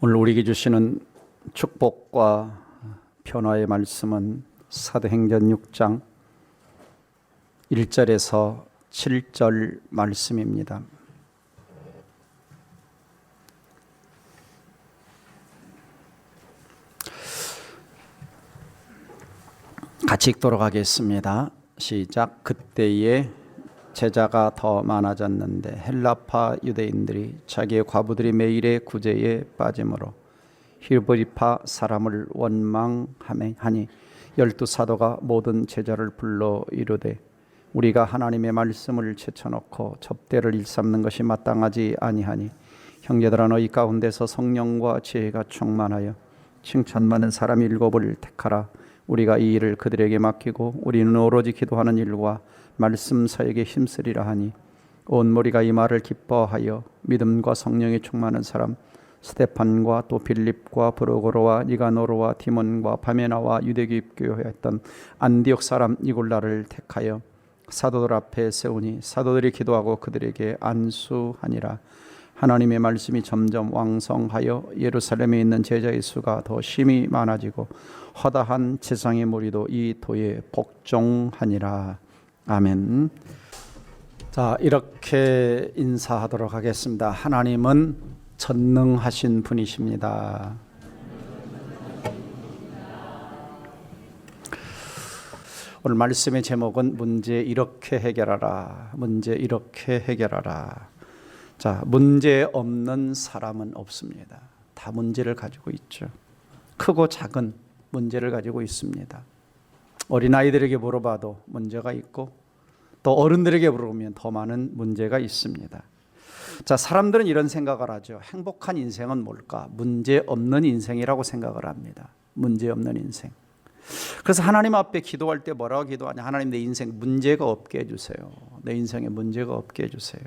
오늘 우리에게 주시는 축복과 변화의 말씀은 사도행전 6장 1절에서 7절 말씀입니다. 같이 읽도록 하겠습니다. 시작. 그때에 제자가 더 많아졌는데 헬라파 유대인들이 자기의 과부들이 매일의 구제에 빠짐으로 히브리파 사람을 원망하니 12사도가 모든 제자를 불러 이르되 우리가 하나님의 말씀을 제쳐놓고 접대를 일삼는 것이 마땅하지 아니하니 형제들아 너희 가운데서 성령과 지혜가 충만하여 칭찬받는 사람 7을 택하라. 우리가 이 일을 그들에게 맡기고 우리는 오로지 기도하는 일과 말씀 사역에 힘쓰리라 하니 온 무리가 이 말을 기뻐하여 믿음과 성령에 충만한 사람 스데판과 또 빌립과 브루고로와 니가노르와 디몬과 바메나와 유대교 입교했던 안디옥 사람 니골라를 택하여 사도들 앞에 세우니 사도들이 기도하고 그들에게 안수하니라. 하나님의 말씀이 점점 왕성하여 예루살렘에 있는 제자의 수가 더 심히 많아지고 허다한 지상의 무리도 이 도에 복종하니라. 아멘. 자, 이렇게 인사하도록 하겠습니다. 하나님은 전능하신 분이십니다. 오늘 말씀의 제목은 문제 이렇게 해결하라. 문제 이렇게 해결하라. 자, 문제 없는 사람은 없습니다. 다 문제를 가지고 있죠. 크고 작은 문제를 가지고 있습니다. 어린아이들에게 물어봐도 문제가 있고 또 어른들에게 물어보면 더 많은 문제가 있습니다. 자, 사람들은 이런 생각을 하죠. 행복한 인생은 뭘까? 문제 없는 인생이라고 생각을 합니다. 문제 없는 인생. 그래서 하나님 앞에 기도할 때 뭐라고 기도하냐? 하나님, 내 인생 문제가 없게 해주세요. 내 인생에 문제가 없게 해주세요.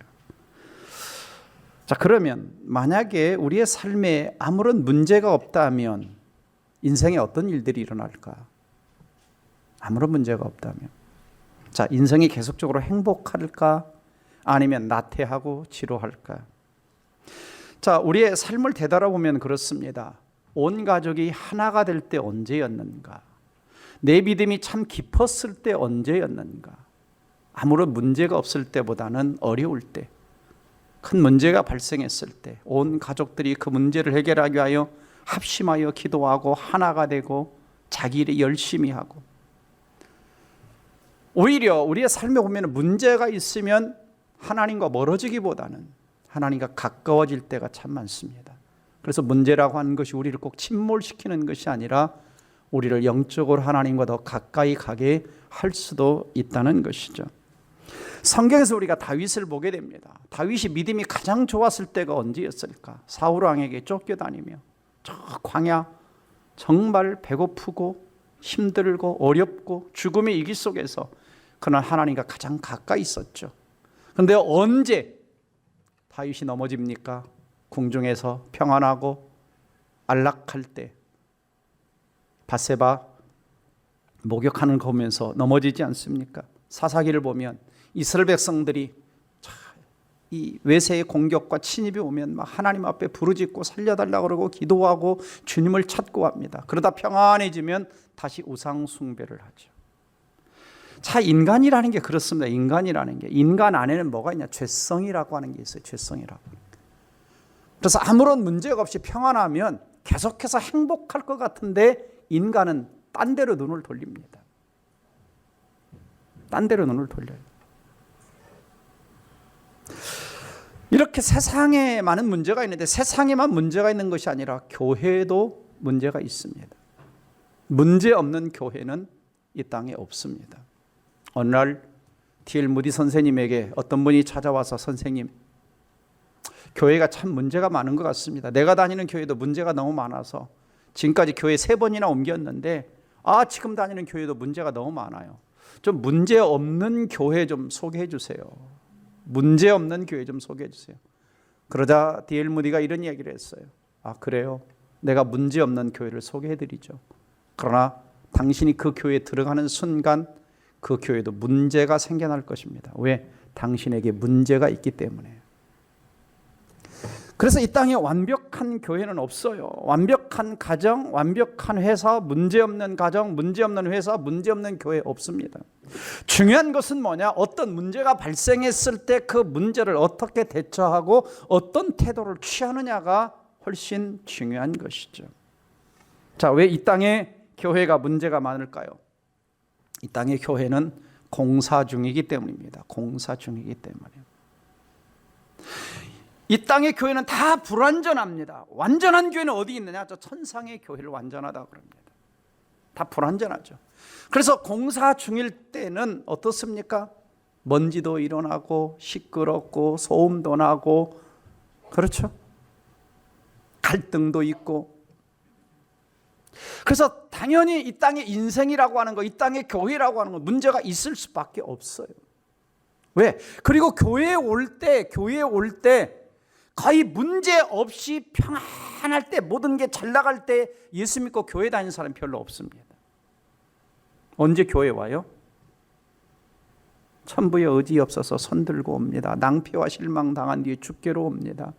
자, 그러면 만약에 우리의 삶에 아무런 문제가 없다면 인생에 어떤 일들이 일어날까? 아무런 문제가 없다면. 자, 인생이 계속적으로 행복할까? 아니면 나태하고 지루할까? 자, 우리의 삶을 되돌아보면 그렇습니다. 온 가족이 하나가 될 때 언제였는가? 내 믿음이 참 깊었을 때 언제였는가? 아무런 문제가 없을 때보다는 어려울 때, 큰 문제가 발생했을 때 온 가족들이 그 문제를 해결하기 위하여 합심하여 기도하고 하나가 되고 자기 일에 열심히 하고, 오히려 우리의 삶에 보면 문제가 있으면 하나님과 멀어지기보다는 하나님과 가까워질 때가 참 많습니다. 그래서 문제라고 하는 것이 우리를 꼭 침몰시키는 것이 아니라 우리를 영적으로 하나님과 더 가까이 가게 할 수도 있다는 것이죠. 성경에서 우리가 다윗을 보게 됩니다. 다윗이 믿음이 가장 좋았을 때가 언제였을까? 사울 왕에게 쫓겨다니며 저 광야, 정말 배고프고 힘들고 어렵고 죽음의 위기 속에서 그는 하나님과 가장 가까이 있었죠. 그런데 언제 다윗이 넘어집니까? 궁중에서 평안하고 안락할 때 밧세바 목욕하는 거 보면서 넘어지지 않습니까? 사사기를 보면 이스라엘 백성들이 이 외세의 공격과 침입이 오면 막 하나님 앞에 부르짖고 살려달라고 그러고 기도하고 주님을 찾고 합니다. 그러다 평안해지면 다시 우상 숭배를 하죠. 자, 인간이라는 게 그렇습니다. 인간이라는 게, 인간 안에는 뭐가 있냐? 죄성이라고 하는 게 있어요. 죄성이라고. 그래서 아무런 문제가 없이 평안하면 계속해서 행복할 것 같은데 인간은 딴 데로 눈을 돌립니다. 딴 데로 눈을 돌려요. 이렇게 세상에 많은 문제가 있는데 세상에만 문제가 있는 것이 아니라 교회에도 문제가 있습니다. 문제 없는 교회는 이 땅에 없습니다. 어느 날 D.L. 무디 선생님에게 어떤 분이 찾아와서, 선생님, 교회가 참 문제가 많은 것 같습니다. 내가 다니는 교회도 문제가 너무 많아서 지금까지 교회 3번이나 옮겼는데 지금 다니는 교회도 문제가 너무 많아요. 좀 문제 없는 교회 좀 소개해 주세요. 문제 없는 교회 좀 소개해 주세요. 그러자 D.L. 무디가 이런 이야기를 했어요. 그래요? 내가 문제 없는 교회를 소개해 드리죠. 그러나 당신이 그 교회에 들어가는 순간 그 교회도 문제가 생겨날 것입니다. 왜? 당신에게 문제가 있기 때문에. 그래서 이 땅에 완벽한 교회는 없어요. 완벽한 가정, 완벽한 회사, 문제없는 가정, 문제없는 회사, 문제없는 교회 없습니다. 중요한 것은 뭐냐? 어떤 문제가 발생했을 때 그 문제를 어떻게 대처하고 어떤 태도를 취하느냐가 훨씬 중요한 것이죠. 자, 왜 이 땅에 교회가 문제가 많을까요? 이 땅의 교회는 공사 중이기 때문입니다. 공사 중이기 때문에. 이 땅의 교회는 다 불완전합니다. 완전한 교회는 어디 있느냐? 저 천상의 교회를 완전하다고 그럽니다. 다 불완전하죠. 그래서 공사 중일 때는 어떻습니까? 먼지도 일어나고 시끄럽고 소음도 나고, 그렇죠? 갈등도 있고. 그래서 당연히 이 땅의 인생이라고 하는 거, 이 땅의 교회라고 하는 거 문제가 있을 수밖에 없어요. 왜? 그리고 교회에 올 때 거의 문제 없이 평안할 때, 모든 게 잘 나갈 때 예수 믿고 교회 다니는 사람 별로 없습니다. 언제 교회 와요? 천부에 의지 없어서 손들고 옵니다. 낭패와 실망 당한 뒤에 주께로 옵니다.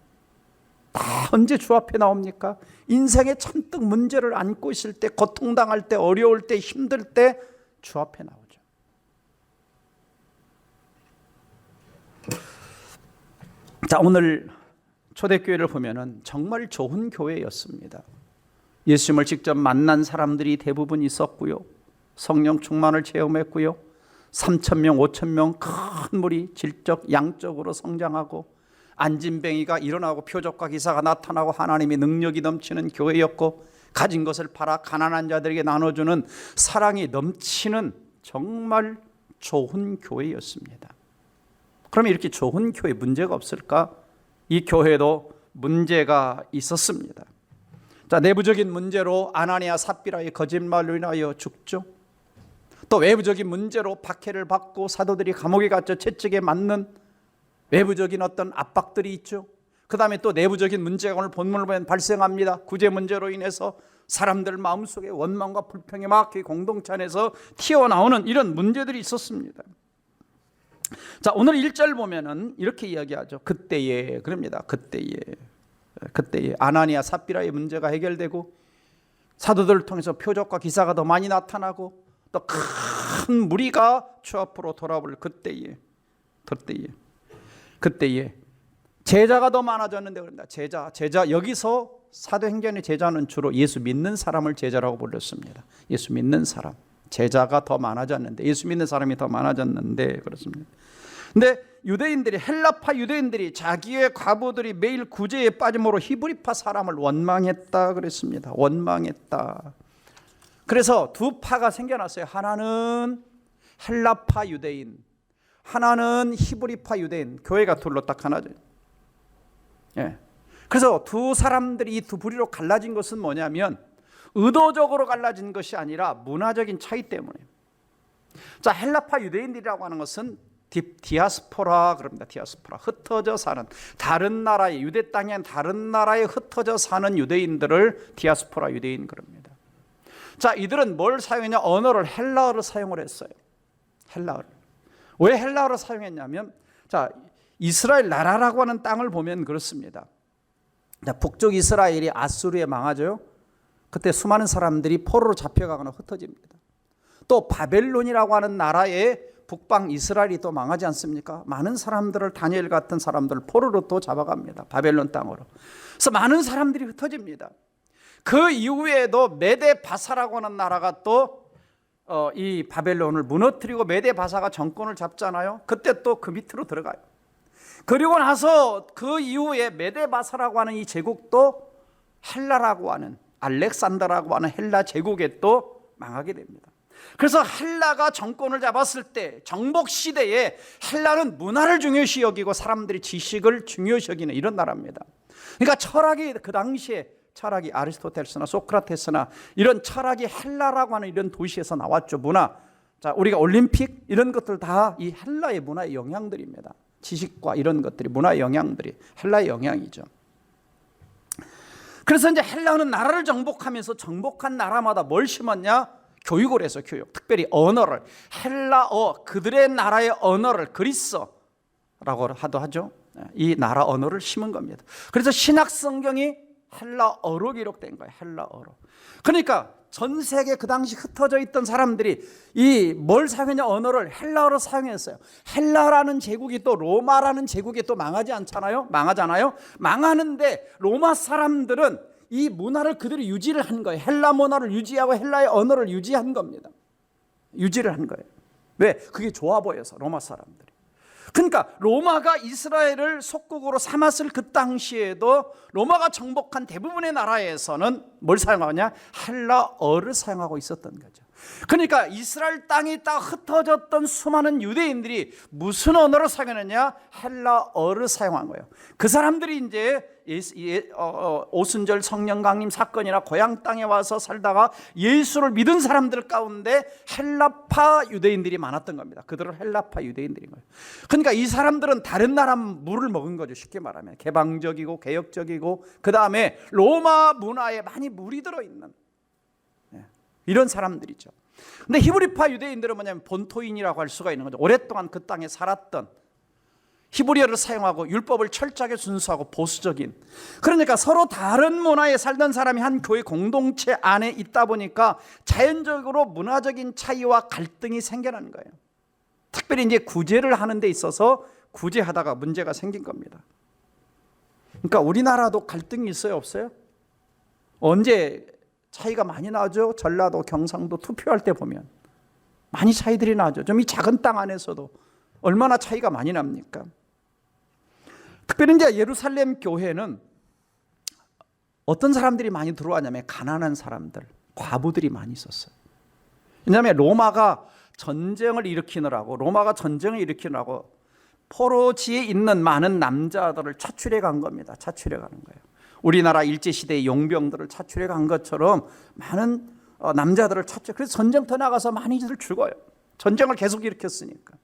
다 언제 주 앞에 나옵니까? 인생의 천득 문제를 안고 있을 때, 고통당할 때, 어려울 때, 힘들 때 주 앞에 나오죠. 자, 오늘 초대교회를 보면은 정말 좋은 교회였습니다. 예수님을 직접 만난 사람들이 대부분 있었고요. 성령 충만을 체험했고요. 3,000명, 5,000명 큰 무리 질적, 양적으로 성장하고, 안진뱅이가 일어나고 표적과 기사가 나타나고 하나님의 능력이 넘치는 교회였고, 가진 것을 팔아 가난한 자들에게 나눠주는 사랑이 넘치는 정말 좋은 교회였습니다. 그러면 이렇게 좋은 교회 문제가 없을까? 이 교회도 문제가 있었습니다. 자, 내부적인 문제로 아나니아 삽비라의 거짓말로 인하여 죽죠. 또 외부적인 문제로 박해를 받고 사도들이 감옥에 갇혀 채찍에 맞는 외부적인 어떤 압박들이 있죠. 그 다음에 또 내부적인 문제가 오늘 본문을 보면 발생합니다. 구제 문제로 인해서 사람들 마음속에 원망과 불평이 막 공동체 안에서 튀어나오는 이런 문제들이 있었습니다. 자, 오늘 1절 보면은 이렇게 이야기하죠. 그때에, 그럽니다. 그때에 아나니아 삽비라의 문제가 해결되고, 사도들을 통해서 표적과 기사가 더 많이 나타나고, 또 큰 무리가 주 앞으로 돌아올 그때에 제자가 더 많아졌는데, 그럽니다. 제자, 여기서 사도행전의 제자는 주로 예수 믿는 사람을 제자라고 불렀습니다. 예수 믿는 사람. 제자가 더 많아졌는데, 예수 믿는 사람이 더 많아졌는데, 그렇습니다. 근데 유대인들이, 헬라파 유대인들이 자기의 과부들이 매일 구제에 빠짐으로 히브리파 사람을 원망했다 그랬습니다. 원망했다. 그래서 두 파가 생겨났어요. 하나는 헬라파 유대인, 하나는 히브리파 유대인. 교회가 둘로 딱 하나죠. 예. 그래서 두 사람들이 이 두 부류로 갈라진 것은 뭐냐면, 의도적으로 갈라진 것이 아니라 문화적인 차이 때문에. 자, 헬라파 유대인들이라고 하는 것은 디아스포라 그럽니다. 디아스포라, 흩어져 사는, 다른 나라의, 유대 땅에 다른 나라에 흩어져 사는 유대인들을 디아스포라 유대인 그럽니다. 자, 이들은 뭘 사용했냐? 언어를 헬라어를 사용을 했어요. 헬라어를. 왜 헬라어를 사용했냐면, 자, 이스라엘 나라라고 하는 땅을 보면 그렇습니다. 자, 북쪽 이스라엘이 아수르에 망하죠. 그때 수많은 사람들이 포로로 잡혀가거나 흩어집니다. 또 바벨론이라고 하는 나라에 북방 이스라엘이 또 망하지 않습니까? 많은 사람들을, 다니엘 같은 사람들을 포로로 또 잡아갑니다. 바벨론 땅으로. 그래서 많은 사람들이 흩어집니다. 그 이후에도 메데바사라고 하는 나라가 또 이 바벨론을 무너뜨리고 메데바사가 정권을 잡잖아요. 그때 또 그 밑으로 들어가요. 그리고 나서 그 이후에 메데바사라고 하는 이 제국도 헬라라고 하는, 알렉산더라고 하는 헬라 제국에 또 망하게 됩니다. 그래서 헬라가 정권을 잡았을 때, 정복 시대에 헬라는 문화를 중요시 여기고 사람들이 지식을 중요시 여기는 이런 나라입니다. 그러니까 철학이, 그 당시에 철학이 아리스토텔스나 소크라테스나 이런 철학이 헬라라고 하는 이런 도시에서 나왔죠. 문화. 자, 우리가 올림픽 이런 것들 다 이 헬라의 문화의 영향들입니다. 지식과 이런 것들이, 문화의 영향들이 헬라의 영향이죠. 그래서 이제 헬라는 나라를 정복하면서 정복한 나라마다 뭘 심었냐? 교육을 해서 교육. 특별히 언어를, 헬라어, 그들의 나라의 언어를, 그리스어라고 하도 하죠. 이 나라 언어를 심은 겁니다. 그래서 신약 성경이 헬라어로 기록된 거예요. 헬라어로. 그러니까 전 세계 그 당시 흩어져 있던 사람들이 이 뭘 사용했냐, 언어를 헬라어로 사용했어요. 헬라라는 제국이 또 로마라는 제국이 또 망하지 않잖아요. 망하잖아요. 망하는데 로마 사람들은 이 문화를 그대로 유지를 한 거예요. 헬라 문화를 유지하고 헬라의 언어를 유지한 겁니다. 유지를 한 거예요. 왜? 그게 좋아 보여서 로마 사람들이. 그러니까 로마가 이스라엘을 속국으로 삼았을 그 당시에도 로마가 정복한 대부분의 나라에서는 뭘 사용하냐? 헬라어를 사용하고 있었던 거죠. 그러니까 이스라엘 땅이 딱 흩어졌던 수많은 유대인들이 무슨 언어를 사용했느냐? 헬라어를 사용한 거예요. 그 사람들이 이제 오순절 성령 강림 사건이나 고향 땅에 와서 살다가 예수를 믿은 사람들 가운데 헬라파 유대인들이 많았던 겁니다. 그들은 헬라파 유대인들인 거예요. 그러니까 이 사람들은 다른 나라 물을 먹은 거죠. 쉽게 말하면 개방적이고 개혁적이고 그 다음에 로마 문화에 많이 물이 들어있는 이런 사람들이죠. 근데 히브리파 유대인들은 뭐냐면 본토인이라고 할 수가 있는 거죠. 오랫동안 그 땅에 살았던, 히브리어를 사용하고 율법을 철저하게 준수하고 보수적인, 그러니까 서로 다른 문화에 살던 사람이 한 교회 공동체 안에 있다 보니까 자연적으로 문화적인 차이와 갈등이 생겨나는 거예요. 특별히 이제 구제를 하는 데 있어서 구제하다가 문제가 생긴 겁니다. 그러니까 우리나라도 갈등이 있어요, 없어요? 언제 차이가 많이 나죠? 전라도, 경상도 투표할 때 보면 많이 차이들이 나죠. 좀 이 작은 땅 안에서도 얼마나 차이가 많이 납니까? 특별히 이제 예루살렘 교회는 어떤 사람들이 많이 들어왔냐면 가난한 사람들, 과부들이 많이 있었어요. 왜냐하면 로마가 전쟁을 일으키느라고 포로지에 있는 많은 남자들을 차출해 간 겁니다. 차출해 가는 거예요. 우리나라 일제시대의 용병들을 차출해 간 것처럼 많은 남자들을 차출. 그래서 전쟁터 나가서 많이들 죽어요. 전쟁을 계속 일으켰으니까.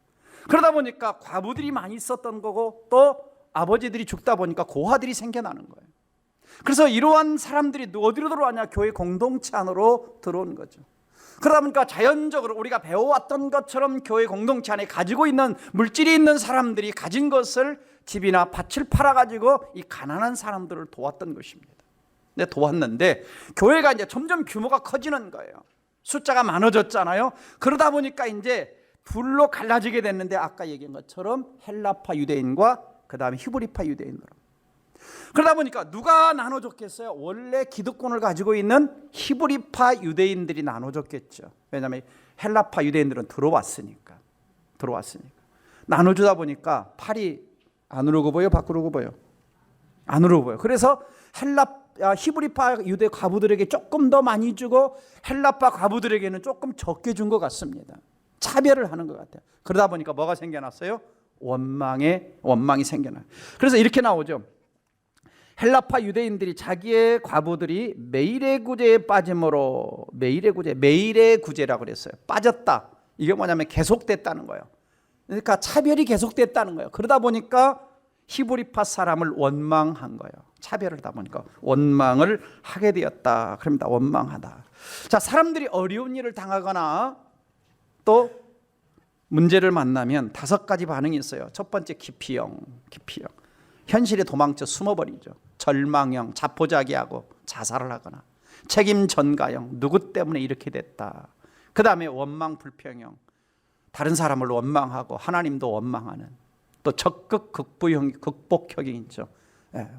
그러다 보니까 과부들이 많이 있었던 거고 또 아버지들이 죽다 보니까 고아들이 생겨나는 거예요. 그래서 이러한 사람들이 어디로 들어왔냐? 교회 공동체 안으로 들어온 거죠. 그러다 보니까 자연적으로 우리가 배워왔던 것처럼 교회 공동체 안에 가지고 있는 물질이 있는 사람들이 가진 것을 집이나 밭을 팔아가지고 이 가난한 사람들을 도왔던 것입니다. 근데 도왔는데 교회가 이제 점점 규모가 커지는 거예요. 숫자가 많아졌잖아요. 그러다 보니까 이제 둘로 갈라지게 됐는데 아까 얘기한 것처럼 헬라파 유대인과 그 다음에 히브리파 유대인으로. 그러다 보니까 누가 나눠줬겠어요? 원래 기득권을 가지고 있는 히브리파 유대인들이 나눠줬겠죠. 왜냐하면 헬라파 유대인들은 들어왔으니까. 나눠주다 보니까 팔이 안으로 굽어요? 밖으로 굽어요? 안으로 굽어요. 그래서 히브리파 유대 과부들에게 조금 더 많이 주고 헬라파 과부들에게는 조금 적게 준 것 같습니다. 차별을 하는 것 같아요. 그러다 보니까 뭐가 생겨났어요? 원망이 생겨나요. 그래서 이렇게 나오죠. 헬라파 유대인들이 자기의 과부들이 매일의 구제에 빠짐으로, 매일의 구제라고 그랬어요. 빠졌다. 이게 뭐냐면 계속됐다는 거예요. 그러니까 차별이 계속됐다는 거예요. 그러다 보니까 히브리파 사람을 원망한 거예요. 차별을 하다 보니까 원망을 하게 되었다. 그럽니다. 원망하다. 자, 사람들이 어려운 일을 당하거나 또 문제를 만나면 5가지 반응이 있어요. 첫 번째 기피형. 현실에 도망쳐 숨어버리죠. 절망형, 자포자기하고 자살을 하거나, 책임 전가형, 누구 때문에 이렇게 됐다. 그 다음에 원망 불평형, 다른 사람을 원망하고 하나님도 원망하는, 또 적극 극복형이 있죠.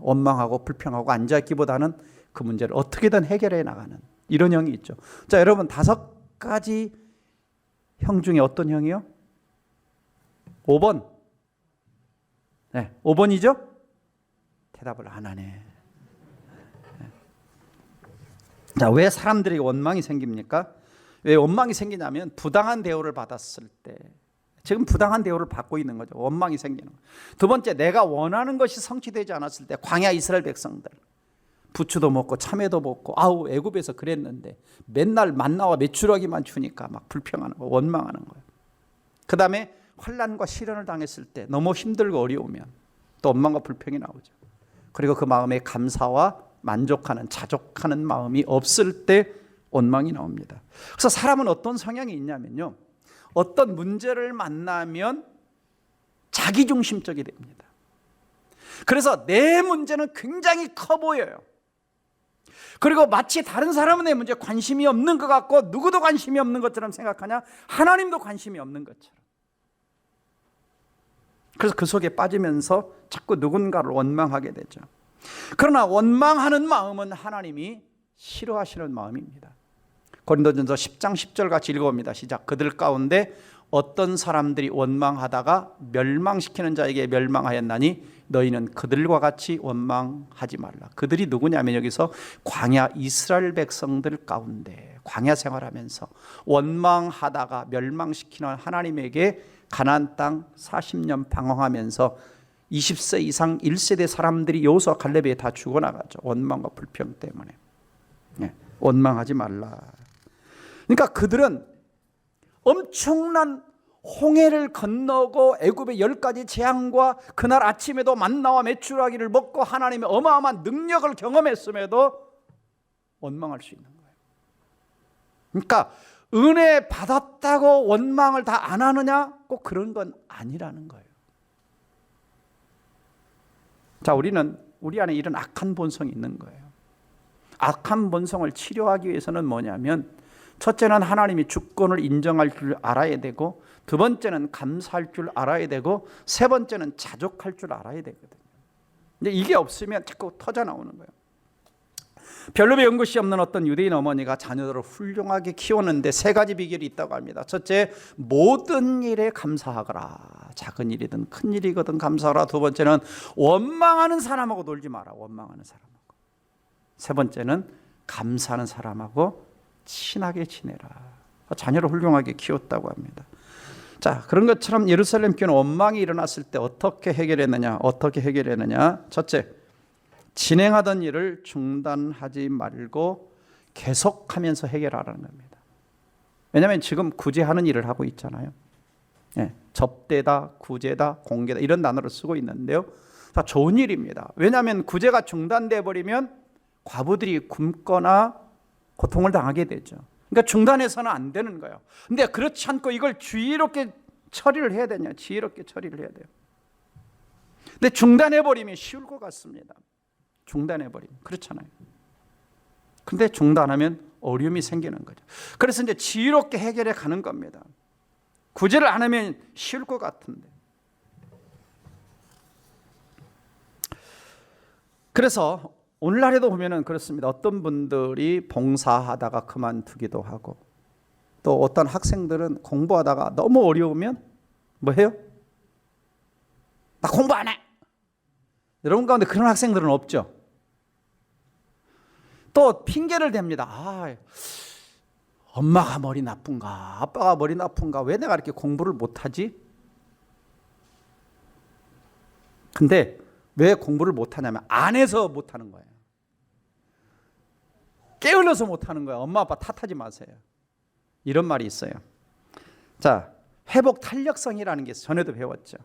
원망하고 불평하고 앉아있기보다는 그 문제를 어떻게든 해결해 나가는 이런 형이 있죠. 자, 여러분 5가지 형 중에 어떤 형이요? 5번. 5번이죠? 대답을 안 하네. 자, 왜 사람들에게 원망이 생깁니까? 왜 원망이 생기냐면 부당한 대우를 받았을 때, 지금 부당한 대우를 받고 있는 거죠. 원망이 생기는 거예요. 두 번째, 내가 원하는 것이 성취되지 않았을 때, 광야 이스라엘 백성들 부추도 먹고 참외도 먹고 애굽에서 그랬는데 맨날 만나와 메추라기만 주니까 막 불평하는 거, 원망하는 거예요. 그 다음에 환난과 시련을 당했을 때 너무 힘들고 어려우면 또 원망과 불평이 나오죠. 그리고 그 마음에 감사와 만족하는, 자족하는 마음이 없을 때 원망이 나옵니다. 그래서 사람은 어떤 성향이 있냐면요, 어떤 문제를 만나면 자기중심적이 됩니다. 그래서 내 문제는 굉장히 커 보여요. 그리고 마치 다른 사람은 내 문제에 관심이 없는 것 같고 누구도 관심이 없는 것처럼 생각하냐? 하나님도 관심이 없는 것처럼. 그래서 그 속에 빠지면서 자꾸 누군가를 원망하게 되죠. 그러나 원망하는 마음은 하나님이 싫어하시는 마음입니다. 고린도전서 10장 10절 같이 읽어봅니다. 시작. 그들 가운데 어떤 사람들이 원망하다가 멸망시키는 자에게 멸망하였나니 너희는 그들과 같이 원망하지 말라. 그들이 누구냐면 여기서 광야 이스라엘 백성들 가운데 광야 생활하면서 원망하다가 멸망시키는 하나님에게 가나안 땅 40년 방황하면서 20세 이상 1세대 사람들이 여호수아 갈렙에 다 죽어나가죠. 원망과 불평 때문에. 원망하지 말라. 그러니까 그들은 엄청난 홍해를 건너고 애굽의 10가지 재앙과 그날 아침에도 만나와 메추라기를 먹고 하나님의 어마어마한 능력을 경험했음에도 원망할 수 있는 거예요. 그러니까 은혜 받았다고 원망을 다 안 하느냐? 꼭 그런 건 아니라는 거예요. 자, 우리 안에 이런 악한 본성이 있는 거예요. 악한 본성을 치료하기 위해서는 뭐냐면 첫째는 하나님이 주권을 인정할 줄 알아야 되고 두 번째는 감사할 줄 알아야 되고 세 번째는 자족할 줄 알아야 되거든요. 근데 이게 없으면 자꾸 터져 나오는 거예요. 별로 배운 것이 없는 어떤 유대인 어머니가 자녀들을 훌륭하게 키웠는데 세 가지 비결이 있다고 합니다. 첫째, 모든 일에 감사하거라. 작은 일이든 큰 일이거든 감사하라. 두 번째는 원망하는 사람하고 놀지 마라. 원망하는 사람하고. 세 번째는 감사하는 사람하고 친하게 지내라. 자녀를 훌륭하게 키웠다고 합니다. 자, 그런 것처럼 예루살렘 교회는 원망이 일어났을 때 어떻게 해결했느냐? 첫째, 진행하던 일을 중단하지 말고 계속하면서 해결하라는 겁니다. 왜냐하면 지금 구제하는 일을 하고 있잖아요. 접대다, 구제다, 공개다 이런 단어를 쓰고 있는데요. 다 좋은 일입니다. 왜냐하면 구제가 중단돼 버리면 과부들이 굶거나 고통을 당하게 되죠. 그러니까 중단해서는 안 되는 거예요. 근데 그렇지 않고 이걸 지혜롭게 처리를 해야 되냐? 지혜롭게 처리를 해야 돼요. 근데 중단해버리면 쉬울 것 같습니다. 중단해버리면 그렇잖아요. 근데 중단하면 어려움이 생기는 거죠. 그래서 이제 지혜롭게 해결해 가는 겁니다. 구제를 안 하면 쉬울 것 같은데. 그래서 오늘날에도 보면은 그렇습니다. 어떤 분들이 봉사하다가 그만두기도 하고 또 어떤 학생들은 공부하다가 너무 어려우면 뭐 해요? 나 공부 안 해. 여러분 가운데 그런 학생들은 없죠. 또 핑계를 댑니다. 엄마가 머리 나쁜가 아빠가 머리 나쁜가 왜 내가 이렇게 공부를 못하지? 근데 왜 공부를 못하냐면 안 해서 못하는 거예요. 게을러서 못하는 거예요. 엄마 아빠 탓하지 마세요. 이런 말이 있어요. 자, 회복 탄력성이라는 게 있어요. 전에도 배웠죠.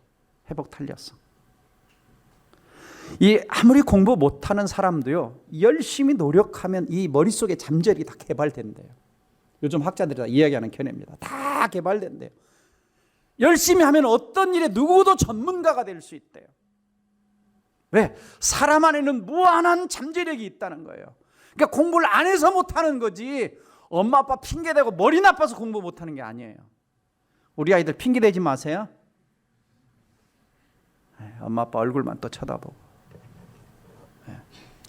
회복 탄력성. 이 아무리 공부 못하는 사람도요 열심히 노력하면 이 머릿속에 잠재력이 다 개발된대요. 요즘 학자들이 다 이야기하는 견해입니다. 다 개발된대요. 열심히 하면 어떤 일에 누구도 전문가가 될 수 있대요. 왜? 사람 안에는 무한한 잠재력이 있다는 거예요. 그러니까 공부를 안 해서 못하는 거지 엄마 아빠 핑계대고 머리 나빠서 공부 못하는 게 아니에요. 우리 아이들 핑계대지 마세요. 엄마 아빠 얼굴만 또 쳐다보고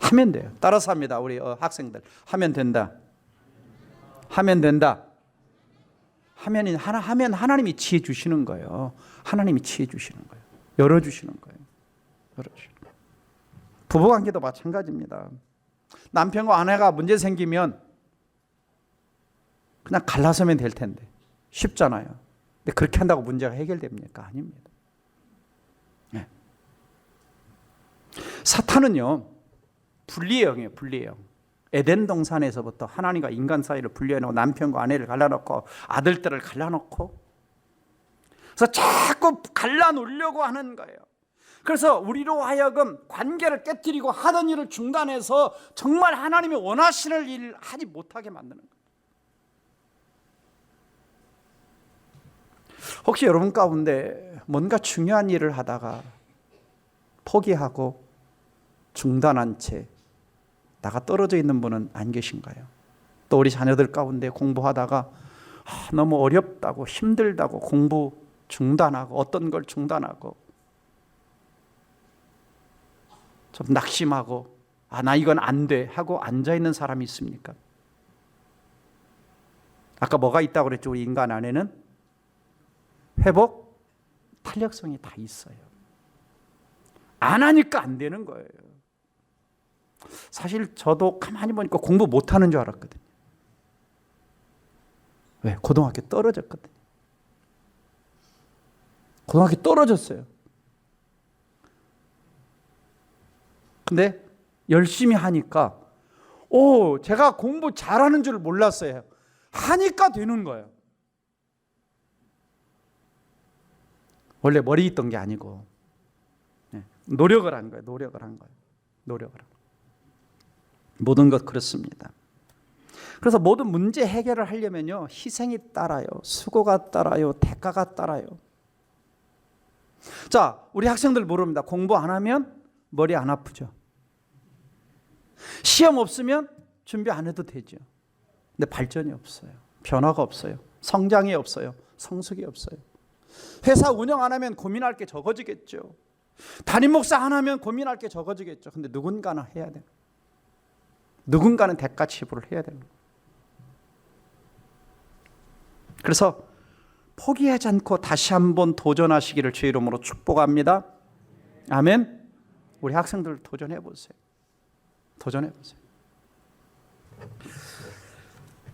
하면 돼요. 따라서 합니다. 우리 학생들 하면 된다. 하면 된다. 하면 하나님이 지혜 주시는 거예요. 하나님이 지혜 주시는 거예요. 열어주시는 거예요. 열어주시는 거예요. 부부관계도 마찬가지입니다. 남편과 아내가 문제 생기면 그냥 갈라서면 될 텐데 쉽잖아요. 근데 그렇게 한다고 문제가 해결됩니까? 아닙니다. 네. 사탄은요 분리의 영이에요. 분리의 영. 에덴 동산에서부터 하나님과 인간 사이를 분리해놓고 남편과 아내를 갈라놓고 아들들을 갈라놓고 그래서 자꾸 갈라놓으려고 하는 거예요. 그래서 우리로 하여금 관계를 깨뜨리고 하던 일을 중단해서 정말 하나님이 원하시는 일을 하지 못하게 만드는 거예요. 혹시 여러분 가운데 뭔가 중요한 일을 하다가 포기하고 중단한 채 나가 떨어져 있는 분은 안 계신가요? 또 우리 자녀들 가운데 공부하다가 너무 어렵다고 힘들다고 공부 중단하고 어떤 걸 중단하고 좀 낙심하고 나 이건 안 돼 하고 앉아있는 사람이 있습니까? 아까 뭐가 있다고 그랬죠? 우리 인간 안에는 회복 탄력성이 다 있어요. 안 하니까 안 되는 거예요. 사실 저도 가만히 보니까 공부 못하는 줄 알았거든요. 왜? 고등학교 떨어졌거든요. 고등학교 떨어졌어요. 근데 열심히 하니까 제가 공부 잘하는 줄 몰랐어요. 하니까 되는 거예요. 원래 머리 있던 게 아니고 노력을 한 거예요. 노력을 한 거예요. 모든 것 그렇습니다. 그래서 모든 문제 해결을 하려면요, 희생이 따라요. 수고가 따라요. 대가가 따라요. 자, 우리 학생들 모릅니다. 공부 안 하면 머리 안 아프죠. 시험 없으면 준비 안 해도 되죠. 근데 발전이 없어요. 변화가 없어요. 성장이 없어요. 성숙이 없어요. 회사 운영 안 하면 고민할 게 적어지겠죠. 담임 목사 안 하면 고민할 게 적어지겠죠. 근데 누군가는 해야 돼요. 누군가는 대가 지불을 해야 되는 거예요. 그래서 포기하지 않고 다시 한번 도전하시기를 주의 이름으로 축복합니다. 아멘. 우리 학생들 도전해 보세요. 도전해 보세요.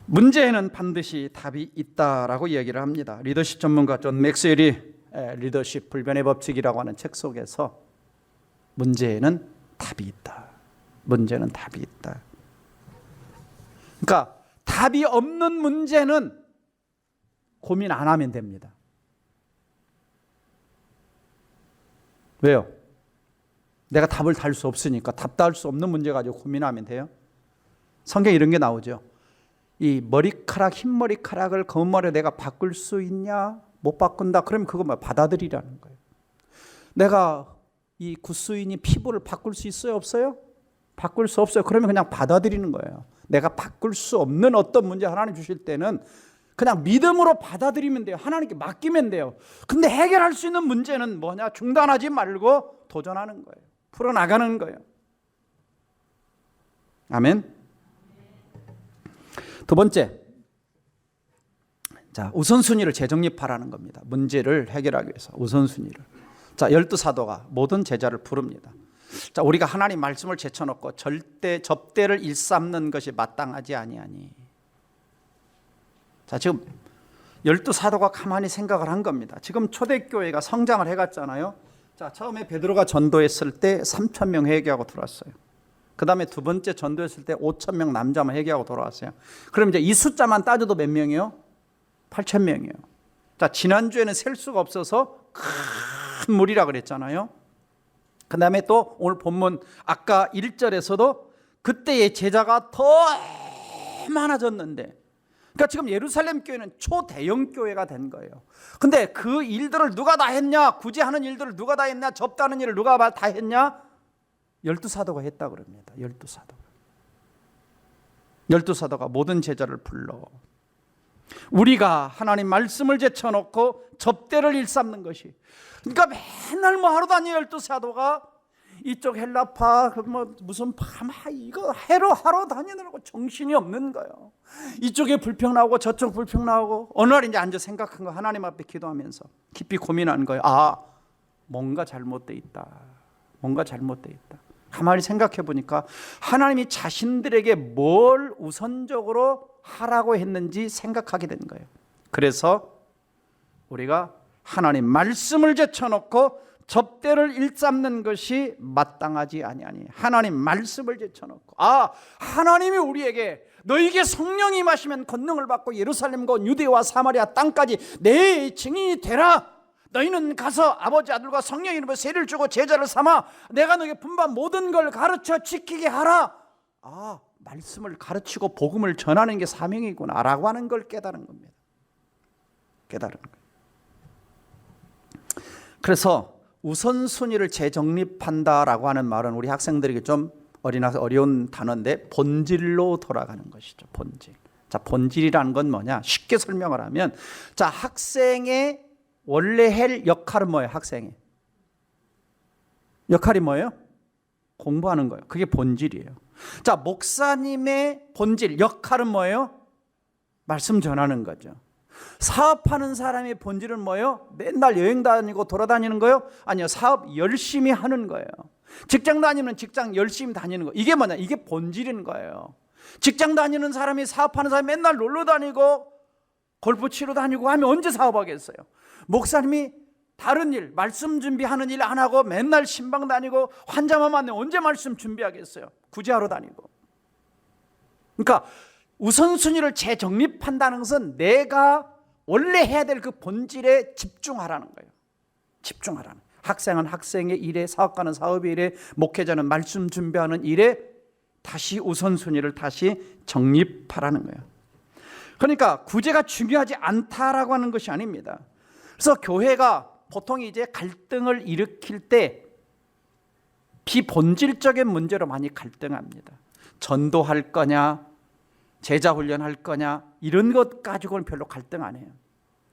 문제에는 반드시 답이 있다라고 이야기를 합니다. 리더십 전문가 존 맥스웰이 리더십 불변의 법칙이라고 하는 책 속에서 문제에는 답이 있다. 문제는 답이 있다. 그러니까 답이 없는 문제는 고민 안 하면 됩니다. 왜요? 내가 답을 달 수 없으니까 답도 할 수 없는 문제 가지고 고민하면 돼요. 성경에 이런 게 나오죠. 이 머리카락, 흰 머리카락을 검은 머리에 내가 바꿀 수 있냐? 못 바꾼다. 그러면 그거 받아들이라는 거예요. 내가 이 구스인이 피부를 바꿀 수 있어요? 없어요? 바꿀 수 없어요. 그러면 그냥 받아들이는 거예요. 내가 바꿀 수 없는 어떤 문제 하나님 주실 때는 그냥 믿음으로 받아들이면 돼요. 하나님께 맡기면 돼요. 근데 해결할 수 있는 문제는 뭐냐? 중단하지 말고 도전하는 거예요. 풀어나가는 거예요. 아멘. 두 번째, 자, 우선순위를 재정립하라는 겁니다. 문제를 해결하기 위해서 우선순위를. 자, 12사도가 모든 제자를 부릅니다. 자, 우리가 하나님 말씀을 제쳐놓고 절대 접대를 일삼는 것이 마땅하지 아니하니. 자, 지금 12사도가 가만히 생각을 한 겁니다. 지금 초대교회가 성장을 해갔잖아요. 자, 처음에 베드로가 전도했을 때 3,000명 회개하고 들어왔어요. 그 다음에 두 번째 전도했을 때 5,000명 남자만 회개하고 돌아왔어요. 그럼 이제 이 숫자만 따져도 몇 명이요? 8,000명이요. 자, 지난주에는 셀 수가 없어서 큰 무리라 그랬잖아요. 그 다음에 또 오늘 본문 아까 1절에서도 그때의 제자가 더 많아졌는데, 그러니까 지금 예루살렘 교회는 초대형 교회가 된 거예요. 근데 그 일들을 누가 다 했냐? 굳이 하는 일들을 누가 다 했냐? 접다는 일을 누가 다 했냐? 12사도가 했다 그럽니다. 12사도가 모든 제자를 불러 우리가 하나님 말씀을 제쳐놓고 접대를 일삼는 것이, 그러니까 맨날 뭐 하루 다니 12사도가 이쪽 헬라파 무슨 이거 하러 다니느라고 정신이 없는 거예요. 이쪽에 불평 나오고 저쪽 불평 나오고 어느 날 이제 앉아 생각한 거, 하나님 앞에 기도하면서 깊이 고민한 거예요. 뭔가 잘못돼 있다. 가만히 생각해 보니까 하나님이 자신들에게 뭘 우선적으로 하라고 했는지 생각하게 된 거예요. 그래서 우리가 하나님 말씀을 제쳐놓고 접대를 일삼는 것이 마땅하지 아니하니. 하나님 말씀을 제쳐놓고 하나님이 우리에게 너희에게 성령이 임하시면 권능을 받고 예루살렘과 유대와 사마리아 땅까지 내 증인이 되라. 너희는 가서 아버지 아들과 성령의 이름으로 세례를 주고 제자를 삼아 내가 너에게 분반 모든 걸 가르쳐 지키게 하라. 말씀을 가르치고 복음을 전하는 게 사명이구나 라고 하는 걸 깨달은 겁니다. 깨달은 거예요. 그래서 우선순위를 재정립한다라고 하는 말은 우리 학생들에게 좀 어려운 단어인데 본질로 돌아가는 것이죠. 본질. 자, 본질이라는 건 뭐냐? 쉽게 설명을 하면, 자, 학생의 원래 할 역할은 뭐예요? 학생의 역할이 뭐예요? 공부하는 거예요. 그게 본질이에요. 자, 목사님의 본질, 역할은 뭐예요? 말씀 전하는 거죠. 사업하는 사람의 본질은 뭐예요? 맨날 여행 다니고 돌아다니는 거예요? 아니요, 사업 열심히 하는 거예요. 직장 다니면 직장 열심히 다니는 거. 이게 뭐냐? 이게 본질인 거예요. 직장 다니는 사람이 사업하는 사람이 맨날 놀러 다니고 골프 치러 다니고 하면 언제 사업하겠어요? 목사님이 다른 일, 말씀 준비하는 일 안 하고 맨날 신방 다니고 환자만 만나면 언제 말씀 준비하겠어요? 구제하러 다니고. 그러니까 우선순위를 재정립한다는 것은 내가 원래 해야 될 그 본질에 집중하라는 거예요. 집중하라는. 학생은 학생의 일에, 사업가는 사업의 일에, 목회자는 말씀 준비하는 일에 다시 우선순위를 다시 정립하라는 거예요. 그러니까 구제가 중요하지 않다라고 하는 것이 아닙니다. 그래서 교회가 보통 이제 갈등을 일으킬 때 비본질적인 문제로 많이 갈등합니다. 전도할 거냐, 제자 훈련할 거냐, 이런 것 가지고는 별로 갈등 안 해요.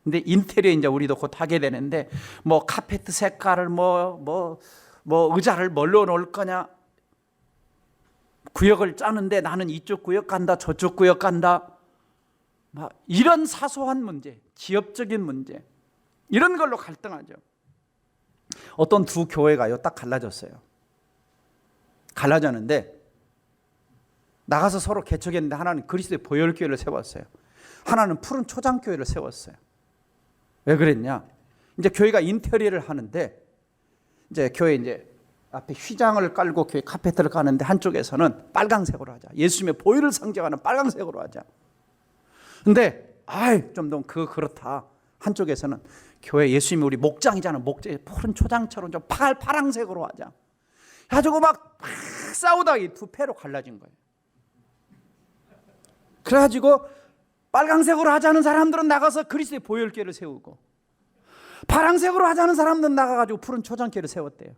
근데 인테리어 이제 우리도 곧 하게 되는데 뭐 카페트 색깔을 뭐 의자를 뭘로 놓을 거냐, 구역을 짜는데 나는 이쪽 구역 간다, 저쪽 구역 간다, 막 이런 사소한 문제, 지역적인 문제, 이런 걸로 갈등하죠. 어떤 두 교회가요 딱 갈라졌어요. 갈라졌는데 나가서 서로 개척했는데 하나는 그리스도의 보혈교회를 세웠어요. 하나는 푸른 초장교회를 세웠어요. 왜 그랬냐? 이제 교회가 인테리어를 하는데 이제 교회 이제 앞에 휘장을 깔고 교회 카페트를 까는데 한쪽에서는 빨강색으로 하자. 예수님의 보혈을 상징하는 빨강색으로 하자. 근데 좀 너무 그렇다. 한쪽에서는 교회 예수님이 우리 목장이잖아. 목장 푸른 초장처럼 좀 파랑색으로 하자. 가지고 막 싸우다가 이 두 패로 갈라진 거예요. 그래가지고 빨강색으로 하자는 사람들은 나가서 그리스도의 보혈교회를 세우고 파랑색으로 하자는 사람들은 나가가지고 푸른 초장교회를 세웠대요.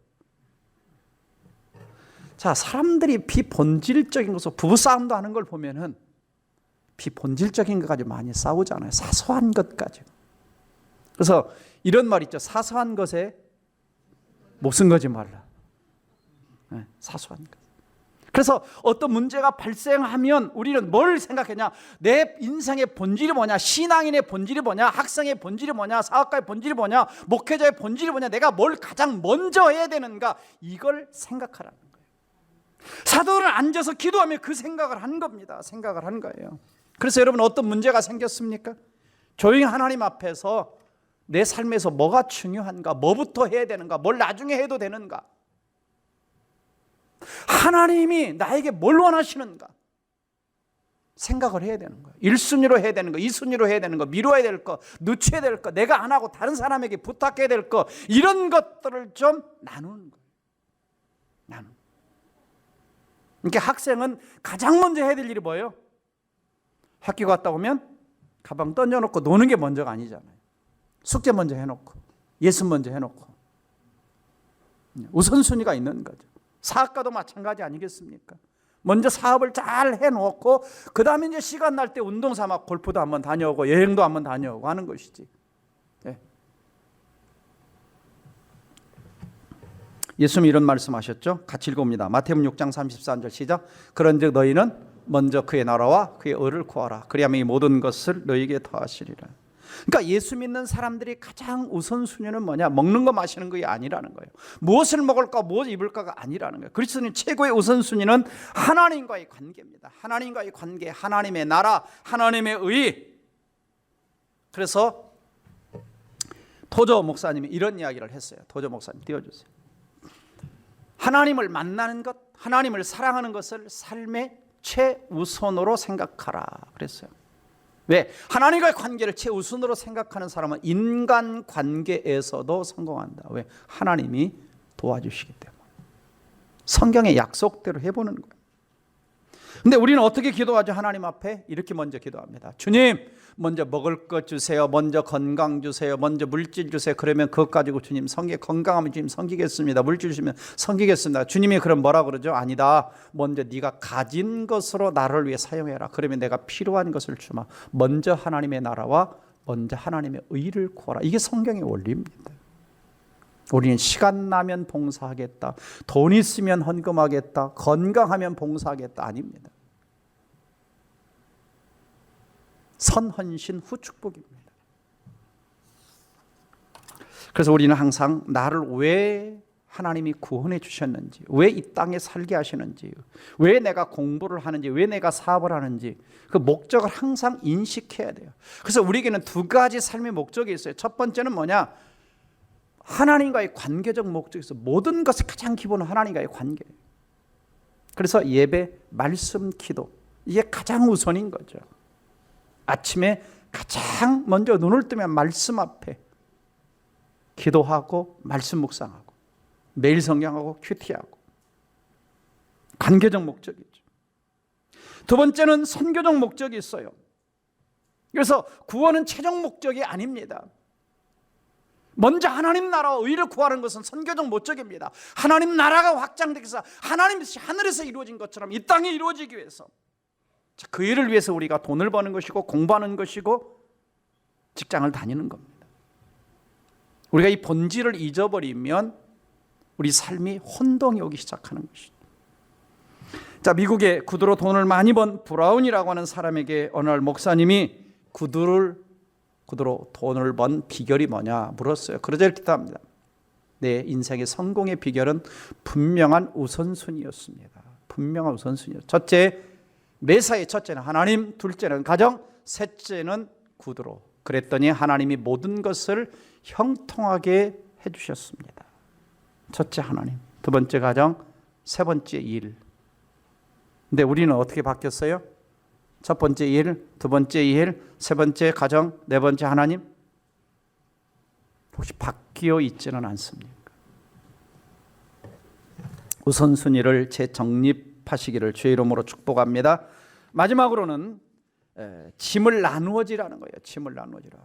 자, 사람들이 비본질적인 것으로 부부싸움도 하는 걸 보면은 비본질적인 것 가지고 많이 싸우잖아요. 사소한 것 가지고. 그래서 이런 말 있죠. 사소한 것에 목숨 걸지 말라. 네, 사소한 것. 그래서 어떤 문제가 발생하면 우리는 뭘 생각하냐? 내 인생의 본질이 뭐냐? 신앙인의 본질이 뭐냐? 학생의 본질이 뭐냐? 사업가의 본질이 뭐냐? 목회자의 본질이 뭐냐? 내가 뭘 가장 먼저 해야 되는가? 이걸 생각하라는 거예요. 사도는 앉아서 기도하며 그 생각을 한 겁니다. 생각을 한 거예요. 그래서 여러분 어떤 문제가 생겼습니까? 조용히 하나님 앞에서 내 삶에서 뭐가 중요한가? 뭐부터 해야 되는가? 뭘 나중에 해도 되는가? 하나님이 나에게 뭘 원하시는가? 생각을 해야 되는 거예요. 1순위로 해야 되는 거, 2순위로 해야 되는 거, 미뤄야 될 거, 늦춰야 될 거, 내가 안 하고 다른 사람에게 부탁해야 될 거, 이런 것들을 좀 나누는 거예요. 그러니까 학생은 가장 먼저 해야 될 일이 뭐예요? 학교 갔다 오면 가방 던져놓고 노는 게 먼저가 아니잖아요. 숙제 먼저 해놓고 예습 먼저 해놓고 우선순위가 있는 거죠. 사업가도 마찬가지 아니겠습니까? 먼저 사업을 잘 해놓고 그 다음에 이제 시간 날 때 운동 삼아 골프도 한번 다녀오고 여행도 한번 다녀오고 하는 것이지. 네. 예수님이 이런 말씀하셨죠. 같이 읽어봅니다. 마태복음 6장 33절 시작. 그런즉 너희는 먼저 그의 나라와 그의 의를 구하라. 그리하면 이 모든 것을 너희에게 더하시리라. 그러니까 예수 믿는 사람들이 가장 우선순위는 뭐냐? 먹는 거 마시는 것이 아니라는 거예요. 무엇을 먹을까 무엇을 입을까가 아니라는 거예요. 그리스도인 최고의 우선순위는 하나님과의 관계입니다. 하나님과의 관계, 하나님의 나라, 하나님의 의. 그래서 도저 목사님이 이런 이야기를 했어요. 도저 목사님 띄워주세요. 하나님을 만나는 것, 하나님을 사랑하는 것을 삶의 최우선으로 생각하라 그랬어요. 왜? 하나님과의 관계를 최우선으로 생각하는 사람은 인간관계에서도 성공한다. 왜? 하나님이 도와주시기 때문에. 성경의 약속대로 해보는 거예요. 근데 우리는 어떻게 기도하죠? 하나님 앞에 이렇게 먼저 기도합니다. 주님, 먼저 먹을 것 주세요. 먼저 건강 주세요. 먼저 물질 주세요. 그러면 그것 가지고 주님 건강하면 주님 섬기겠습니다. 물질 주시면 섬기겠습니다. 주님이 그럼 뭐라 그러죠? 아니다. 먼저 네가 가진 것으로 나를 위해 사용해라. 그러면 내가 필요한 것을 주마. 먼저 하나님의 나라와 먼저 하나님의 의를 구하라. 이게 성경의 원리입니다. 우리는 시간 나면 봉사하겠다, 돈 있으면 헌금하겠다, 건강하면 봉사하겠다 아닙니다. 선헌신 후 축복입니다. 그래서 우리는 항상 나를 왜 하나님이 구원해 주셨는지, 왜 이 땅에 살게 하시는지, 왜 내가 공부를 하는지, 왜 내가 사업을 하는지 그 목적을 항상 인식해야 돼요. 그래서 우리에게는 두 가지 삶의 목적이 있어요. 첫 번째는 뭐냐? 하나님과의 관계적 목적에서 모든 것의 가장 기본은 하나님과의 관계. 그래서 예배, 말씀, 기도 이게 가장 우선인 거죠. 아침에 가장 먼저 눈을 뜨면 말씀 앞에 기도하고 말씀 묵상하고 매일 성경하고 큐티하고 관계적 목적이죠. 두 번째는 선교적 목적이 있어요. 그래서 구원은 최종 목적이 아닙니다. 먼저 하나님 나라와 의를 구하는 것은 선교적 목적입니다. 하나님 나라가 확장되기 위해서 하나님이 하늘에서 이루어진 것처럼 이 땅에 이루어지기 위해서 그 일을 위해서 우리가 돈을 버는 것이고 공부하는 것이고 직장을 다니는 겁니다. 우리가 이 본질을 잊어버리면 우리 삶이 혼동이 오기 시작하는 것이죠. 자, 미국에 구두로 돈을 많이 번 브라운이라고 하는 사람에게 어느 날 목사님이 구두로 돈을 번 비결이 뭐냐 물었어요. 그러자 이렇게 답합니다. 내 인생의 성공의 비결은 분명한 우선순위였습니다. 분명한 우선순위였어요. 첫째, 매사의 첫째는 하나님, 둘째는 가정, 셋째는 구두로. 그랬더니 하나님이 모든 것을 형통하게 해주셨습니다. 첫째 하나님, 두 번째 가정, 세 번째 일. 근데 우리는 어떻게 바뀌었어요? 첫 번째 일, 두 번째 일, 세 번째 가정, 네 번째 하나님. 혹시 바뀌어 있지는 않습니까? 우선순위를 재정립하시기를 주의 이름으로 축복합니다. 마지막으로는 짐을 나누어지라는 거예요. 짐을 나누어지라.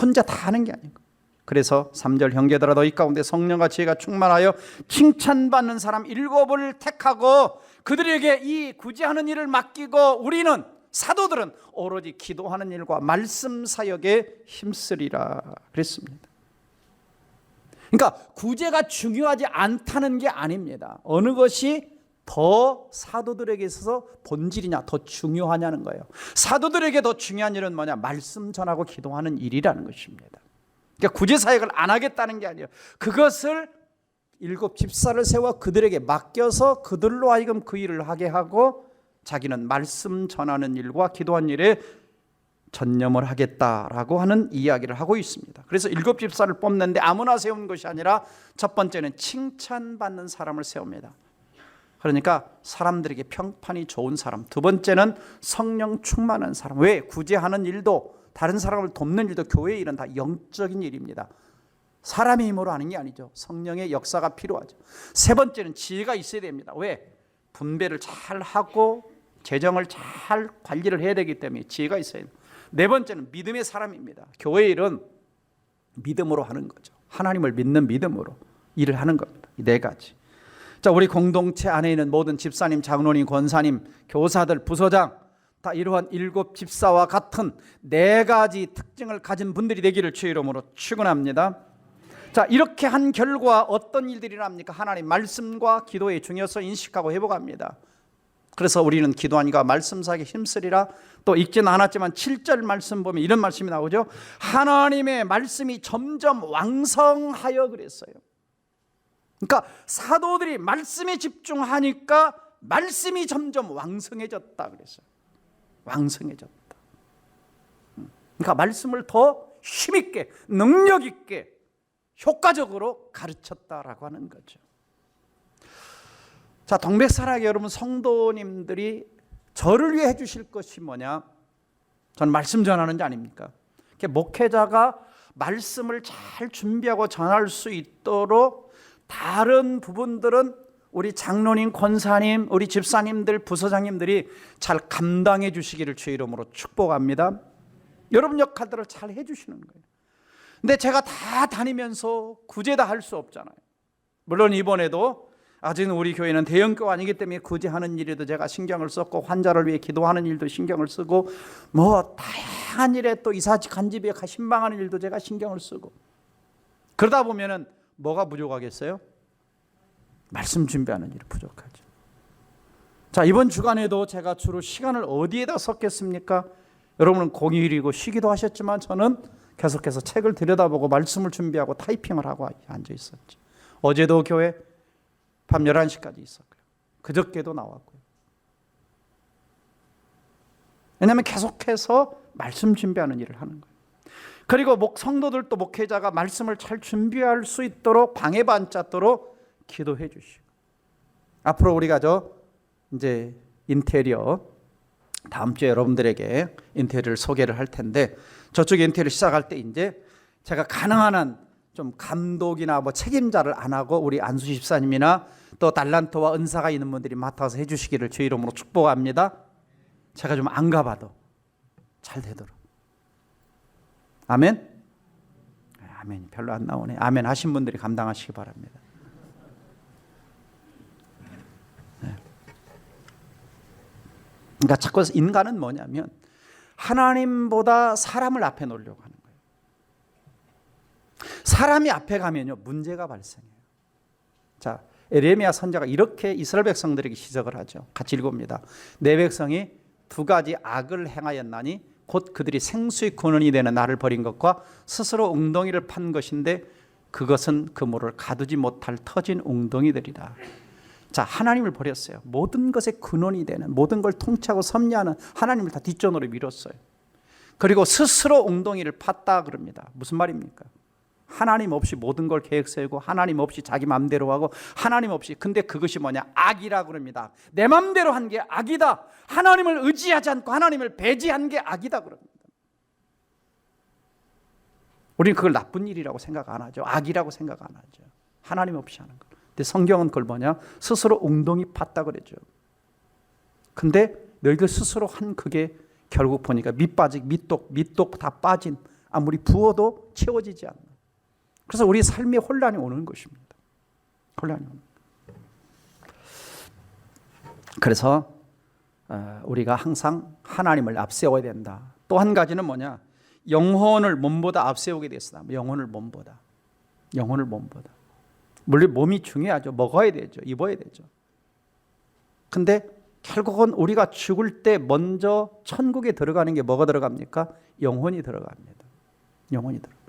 혼자 다 하는 게 아니고. 그래서 3절 형제들아 너희 가운데 성령과 지혜가 충만하여 칭찬받는 사람 7을 택하고 그들에게 이 구제하는 일을 맡기고 우리는 사도들은 오로지 기도하는 일과 말씀 사역에 힘쓰리라 그랬습니다. 그러니까 구제가 중요하지 않다는 게 아닙니다. 어느 것이 더 사도들에게 있어서 본질이냐 더 중요하냐는 거예요. 사도들에게 더 중요한 일은 뭐냐? 말씀 전하고 기도하는 일이라는 것입니다. 그러니까 구제 사역을 안 하겠다는 게 아니에요. 그것을 7 집사를 세워 그들에게 맡겨서 그들로 하여금 그 일을 하게 하고 자기는 말씀 전하는 일과 기도하는 일에 전념을 하겠다라고 하는 이야기를 하고 있습니다. 그래서 7 집사를 뽑는데 아무나 세운 것이 아니라 첫 번째는 칭찬받는 사람을 세웁니다. 그러니까 사람들에게 평판이 좋은 사람. 두 번째는 성령 충만한 사람. 왜? 구제하는 일도 다른 사람을 돕는 일도 교회의 일은 다 영적인 일입니다. 사람의 힘으로 하는 게 아니죠. 성령의 역사가 필요하죠. 세 번째는 지혜가 있어야 됩니다. 왜? 분배를 잘 하고 재정을 잘 관리를 해야 되기 때문에 지혜가 있어야 됩니다. 네 번째는 믿음의 사람입니다. 교회의 일은 믿음으로 하는 거죠. 하나님을 믿는 믿음으로 일을 하는 겁니다. 이 네 가지. 자, 우리 공동체 안에 있는 모든 집사님, 장로님, 권사님, 교사들, 부서장 다 이러한 7 집사와 같은 네 가지 특징을 가진 분들이 되기를 주의 이름으로 축원합니다. 자, 이렇게 한 결과 어떤 일들이 일어납니까? 하나님 말씀과 기도의 중요성을 인식하고 회복합니다. 그래서 우리는 기도하니까 말씀 사역에 힘쓰리라. 또 읽지는 않았지만 7절 말씀 보면 이런 말씀이 나오죠. 하나님의 말씀이 점점 왕성하여 그랬어요. 그러니까 사도들이 말씀에 집중하니까 말씀이 점점 왕성해졌다 그랬어요. 왕성해졌다. 그러니까 말씀을 더 힘있게 능력있게 효과적으로 가르쳤다라고 하는 거죠. 자, 동백사랑의 여러분 성도님들이 저를 위해 해주실 것이 뭐냐? 저는 말씀 전하는 자 아닙니까? 목회자가 말씀을 잘 준비하고 전할 수 있도록 다른 부분들은 우리 장로님, 권사님, 우리 집사님들, 부서장님들이 잘 감당해 주시기를 주의 이름으로 축복합니다. 여러분 역할들을 잘 해주시는 거예요. 근데 제가 다 다니면서 구제 다 할 수 없잖아요. 물론 이번에도 아직은 우리 교회는 대형교회 아니기 때문에 구제하는 일에도 제가 신경을 썼고, 환자를 위해 기도하는 일도 신경을 쓰고, 뭐 다양한 일에 또 이사직 간집에 신방하는 일도 제가 신경을 쓰고, 그러다 보면은 뭐가 부족하겠어요? 말씀 준비하는 일이 부족하죠. 자, 이번 주간에도 제가 주로 시간을 어디에다 썼겠습니까? 여러분은 공휴일이고 쉬기도 하셨지만 저는 계속해서 책을 들여다보고 말씀을 준비하고 타이핑을 하고 앉아 있었죠. 어제도 교회 밤 11시까지 있었고요. 그저께도 나왔고요. 왜냐하면 계속해서 말씀 준비하는 일을 하는 거예요. 그리고 성도들도 목회자가 말씀을 잘 준비할 수 있도록 방해가 안 짰도록 기도해 주시고, 앞으로 우리가 이제 인테리어 다음 주에 여러분들에게 인테리어를 소개를 할 텐데, 저쪽 인테리어 시작할 때 이제 제가 가능한 한 좀 감독이나 뭐 책임자를 안 하고 우리 안수 집사님이나 또 달란트와 은사가 있는 분들이 맡아서 해주시기를 주의 이름으로 축복합니다. 제가 좀 안 가봐도 잘 되도록. 아멘? 아멘이 별로 안 나오네. 아멘 하신 분들이 감당하시기 바랍니다. 네. 그러니까 자꾸 인간은 뭐냐면 하나님보다 사람을 앞에 놓으려고 하는 거예요. 사람이 앞에 가면요 문제가 발생해요. 자, 에레미야 선지자가 이렇게 이스라엘 백성들에게 시적을 하죠. 같이 읽어봅니다. 내 백성이 두 가지 악을 행하였나니 곧 그들이 생수의 근원이 되는 나를 버린 것과 스스로 웅덩이를 판 것인데 그것은 그물을 가두지 못할 터진 웅덩이들이다. 자, 하나님을 버렸어요. 모든 것의 근원이 되는, 모든 걸 통치하고 섭리하는 하나님을 다 뒷전으로 밀었어요. 그리고 스스로 웅덩이를 팠다 그럽니다. 무슨 말입니까? 하나님 없이 모든 걸 계획 세우고, 하나님 없이 자기 마음대로 하고, 하나님 없이. 근데 그것이 뭐냐? 악이라 그럽니다. 내 마음대로 한 게 악이다. 하나님을 의지하지 않고 하나님을 배제한 게 악이다 그럽니다. 우리는 그걸 나쁜 일이라고 생각 안 하죠. 악이라고 생각 안 하죠. 하나님 없이 하는 거. 근데 성경은 그걸 뭐냐? 스스로 웅덩이 팠다 그랬죠. 근데 너희들 스스로 한 그게 결국 보니까 밑독 다 빠진, 아무리 부어도 채워지지 않는. 그래서 우리 삶에 혼란이 오는 것입니다. 혼란이 오는. 그래서 우리가 항상 하나님을 앞세워야 된다. 또 한 가지는 뭐냐? 영혼을 몸보다 앞세우게 됐다. 영혼을 몸보다. 물론 몸이 중요하죠. 먹어야 되죠. 입어야 되죠. 근데 결국은 우리가 죽을 때 먼저 천국에 들어가는 게 뭐가 들어갑니까? 영혼이 들어갑니다. 영혼이 들어갑니다.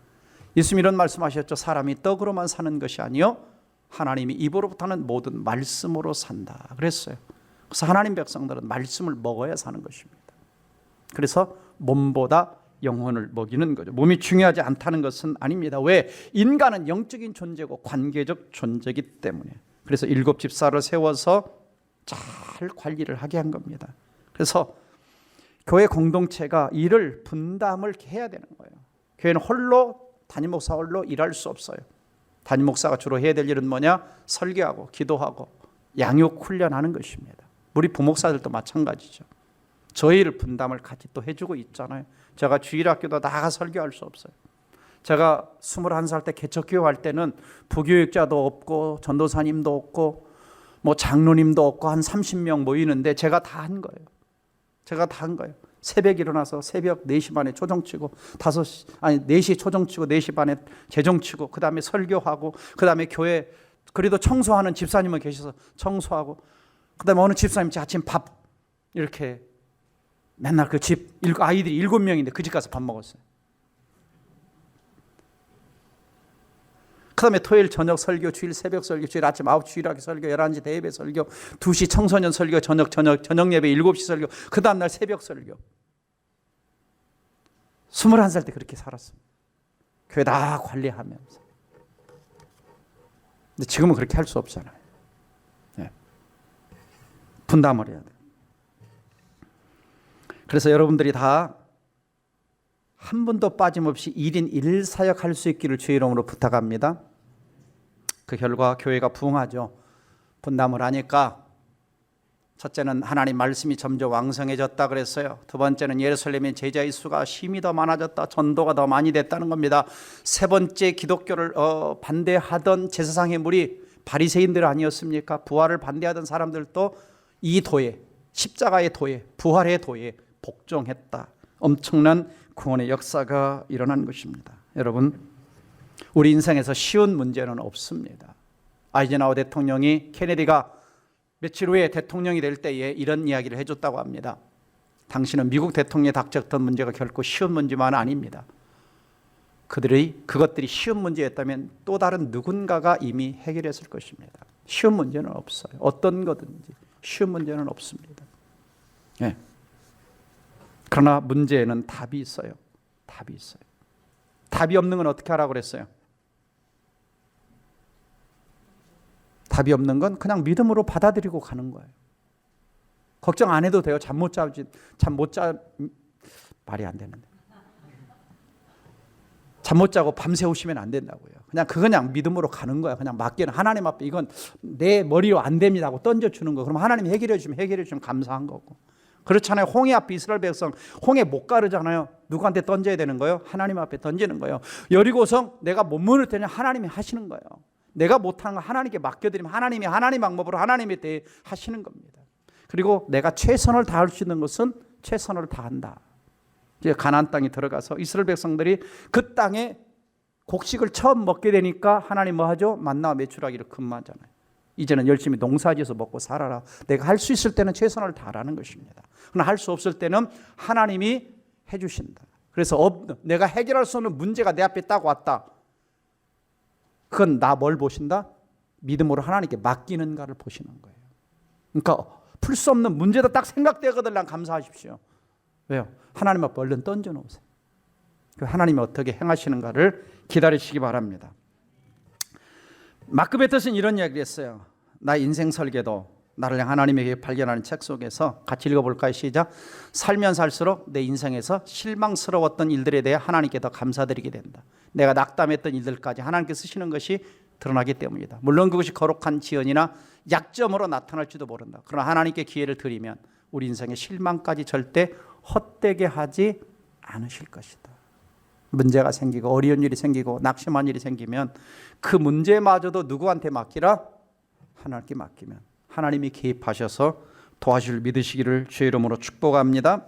예수님 이런 말씀하셨죠. 사람이 떡으로만 사는 것이 아니요 하나님이 입으로부터는 모든 말씀으로 산다 그랬어요. 그래서 하나님 백성들은 말씀을 먹어야 사는 것입니다. 그래서 몸보다 영혼을 먹이는 거죠. 몸이 중요하지 않다는 것은 아닙니다. 왜? 인간은 영적인 존재고 관계적 존재이기 때문에. 그래서 7 집사를 세워서 잘 관리를 하게 한 겁니다. 그래서 교회 공동체가 일을 분담을 해야 되는 거예요. 교회는 홀로, 담임 목사 홀로 일할 수 없어요. 담임 목사가 주로 해야 될 일은 뭐냐? 설교하고 기도하고 양육 훈련하는 것입니다. 우리 부목사들도 마찬가지죠. 저희 일 분담을 같이 또 해주고 있잖아요. 제가 주일학교도 나가 설교할 수 없어요. 제가 21살 때 개척교회 할 때는 부교육자도 없고 전도사님도 없고 뭐 장로님도 없고 한 30명 모이는데 제가 다 한 거예요. 새벽에 일어나서 새벽 4시 반에 초정치고 4시 초정치고 4시 반에 재정치고 그 다음에 설교하고 그 다음에 교회 그래도 청소하는 집사님은 계셔서 청소하고 그 다음에 어느 집사님 아침 밥 이렇게 맨날 그 집 아이들이 7명인데 그 집 가서 밥 먹었어요. 그 다음에 토요일 저녁 설교, 주일 새벽 설교, 주일 아침 9시 주일학교 설교, 11시 대예배 설교, 2시 청소년 설교, 저녁 예배 7시 설교, 그 다음날 새벽 설교. 21살 때 그렇게 살았습니다. 교회 다 관리하면서. 근데 지금은 그렇게 할 수 없잖아요. 네. 분담을 해야 돼요. 그래서 여러분들이 다 한 분도 빠짐없이 1인 1사역 할 수 있기를 주의 이름으로 부탁합니다. 그 결과 교회가 부흥하죠. 분담을 하니까 첫째는 하나님 말씀이 점점 왕성해졌다 그랬어요. 두 번째는 예루살렘의 제자의 수가 힘이 더 많아졌다, 전도가 더 많이 됐다는 겁니다. 세 번째, 기독교를 반대하던 제사상의 무리 바리새인들 아니었습니까? 부활을 반대하던 사람들도 이 도에, 십자가의 도에, 부활의 도에 복종했다. 엄청난 구원의 역사가 일어난 것입니다. 여러분, 우리 인생에서 쉬운 문제는 없습니다. 아이젠하워 대통령이 케네디가 며칠 후에 대통령이 될 때에 이런 이야기를 해줬다고 합니다. 당신은 미국 대통령에 닥쳤던 문제가 결코 쉬운 문제만은 아닙니다. 그것들이 쉬운 문제였다면 또 다른 누군가가 이미 해결했을 것입니다. 쉬운 문제는 없어요. 어떤 거든지 쉬운 문제는 없습니다. 예. 그러나 문제에는 답이 있어요. 답이 있어요. 답이 없는 건 어떻게 하라고 그랬어요? 답이 없는 건 그냥 믿음으로 받아들이고 가는 거예요. 걱정 안 해도 돼요. 잠 못 말이 안 되는데. 잠 못 자고 밤새우시면 안 된다고요. 그냥 믿음으로 가는 거야. 그냥 맡기는 하나님 앞에 이건 내 머리로 안 됩니다 하고 던져주는 거. 그럼 하나님이 해결해 주면 감사한 거고. 그렇잖아요. 홍해 앞에 이스라엘 백성 홍해 못 가르잖아요. 누구한테 던져야 되는 거예요? 하나님 앞에 던지는 거예요. 여리고성 내가 못 문을 테니 하나님이 하시는 거예요. 내가 못하는 거 하나님께 맡겨드리면 하나님이 하나님 방법으로 하나님에 대해 하시는 겁니다. 그리고 내가 최선을 다할 수 있는 것은 최선을 다한다. 이제 가나안 땅에 들어가서 이스라엘 백성들이 그 땅에 곡식을 처음 먹게 되니까 하나님 뭐 하죠? 만나와 메추라기를 근무하잖아요. 이제는 열심히 농사지어서 먹고 살아라. 내가 할 수 있을 때는 최선을 다하라는 것입니다. 그러나 할 수 없을 때는 하나님이 해주신다. 그래서 내가 해결할 수 없는 문제가 내 앞에 딱 왔다. 그건 나 뭘 보신다? 믿음으로 하나님께 맡기는가를 보시는 거예요. 그러니까 풀 수 없는 문제도 딱 생각되거든 감사하십시오. 왜요? 하나님 앞에 얼른 던져놓으세요. 하나님이 어떻게 행하시는가를 기다리시기 바랍니다. 마크 베터스는 이런 이야기를 했어요. 나 인생 설계도 나를 향한 하나님에게 발견하는 책 속에서 같이 읽어볼까요? 시작. 살면 살수록 내 인생에서 실망스러웠던 일들에 대해 하나님께 더 감사드리게 된다. 내가 낙담했던 일들까지 하나님께 쓰시는 것이 드러나기 때문이다. 물론 그것이 거룩한 지연이나 약점으로 나타날지도 모른다. 그러나 하나님께 기회를 드리면 우리 인생의 실망까지 절대 헛되게 하지 않으실 것이다. 문제가 생기고 어려운 일이 생기고 낙심한 일이 생기면 그 문제마저도 누구한테 맡기라? 하나님께 맡기면 하나님이 개입하셔서 도와줄 믿으시기를 주의 이름으로 축복합니다.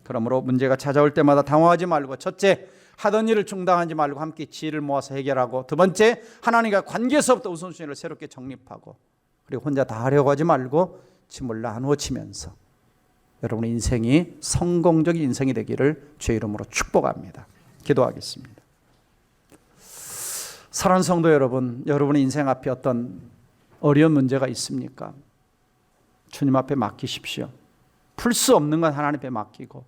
그러므로 문제가 찾아올 때마다 당황하지 말고, 첫째, 하던 일을 중단하지 말고 함께 지혜를 모아서 해결하고, 두 번째, 하나님과 관계에서부터 우선순위를 새롭게 정립하고, 그리고 혼자 다 하려고 하지 말고 짐을 나누어 치면서 여러분의 인생이 성공적인 인생이 되기를 주의 이름으로 축복합니다. 기도하겠습니다. 사랑하는 성도 여러분, 여러분의 인생 앞에 어떤 어려운 문제가 있습니까? 주님 앞에 맡기십시오. 풀 수 없는 건 하나님 앞에 맡기고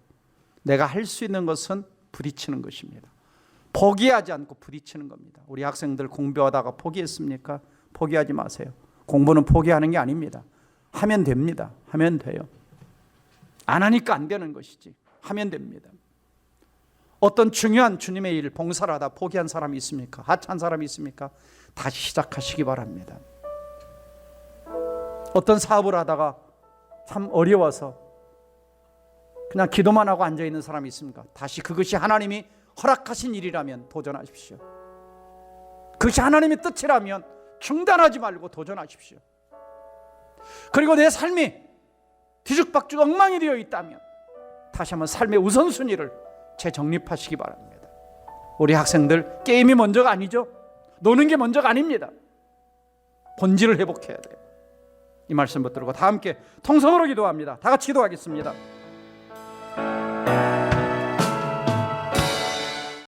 내가 할 수 있는 것은 부딪히는 것입니다. 포기하지 않고 부딪히는 겁니다. 우리 학생들 공부하다가 포기했습니까? 포기하지 마세요. 공부는 포기하는 게 아닙니다. 하면 됩니다. 하면 돼요. 안 하니까 안 되는 것이지 하면 됩니다. 어떤 중요한 주님의 일 봉사를 하다 포기한 사람이 있습니까? 하찮은 사람이 있습니까? 다시 시작하시기 바랍니다. 어떤 사업을 하다가 참 어려워서 그냥 기도만 하고 앉아있는 사람이 있습니까? 다시 그것이 하나님이 허락하신 일이라면 도전하십시오. 그것이 하나님의 뜻이라면 중단하지 말고 도전하십시오. 그리고 내 삶이 뒤죽박죽 엉망이 되어 있다면 다시 한번 삶의 우선순위를 재정립하시기 바랍니다. 우리 학생들 게임이 먼저가 아니죠. 노는 게 먼저가 아닙니다. 본질을 회복해야 돼요. 이 말씀 붙들고 다 함께 통성으로 기도합니다. 다 같이 기도하겠습니다.